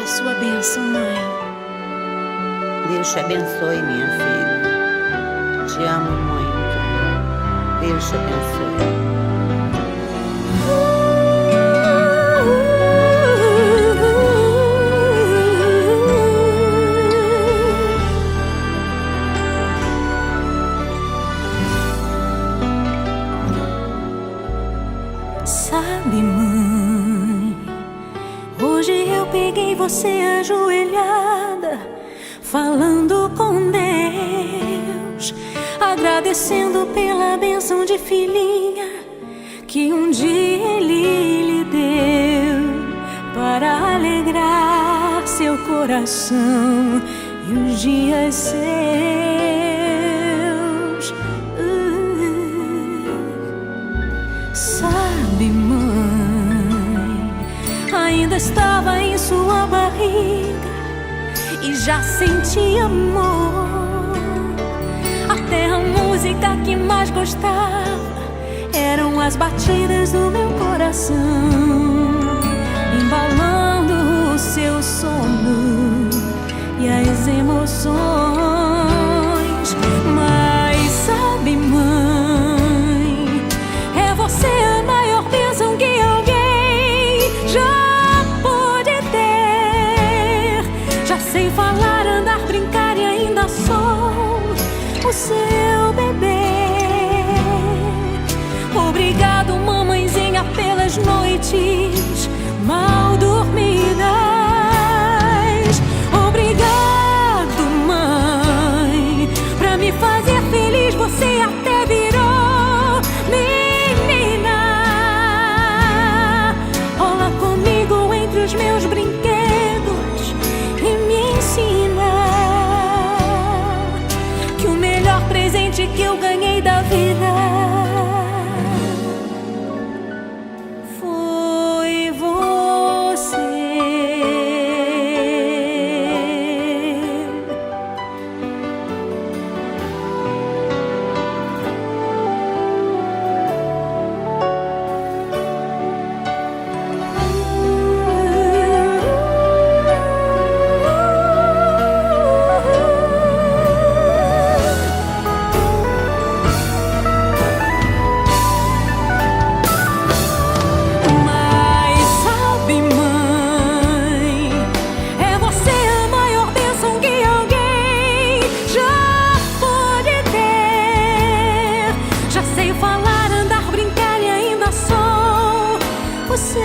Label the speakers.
Speaker 1: a sua bênção, mãe.
Speaker 2: Deus te abençoe, minha filha. Te amo muito. Deus te abençoe.
Speaker 3: Sabe, mãe, hoje eu peguei você ajoelhada, falando com Deus, agradecendo pela bênção de filhinha que um dia Ele lhe deu, para alegrar seu coração e os dias seus. Sabe, mãe, ainda estava em sua barriga e já sentia amor. Até a música que mais gostava eram as batidas do meu coração, embalando o seu sono e as emoções. Mas sabe, mãe, é você a maior bênção que alguém já pôde ter. Já sei falar, andar, brincar e ainda sou o seu bebê. Obrigado, mamãezinha, pelas noites mal dormidas. Obrigado, mãe, pra me fazer feliz. Você até virou menina. Rola comigo entre os meus brinquedos e me ensina que o melhor presente que eu ganhei da vida foi você. Você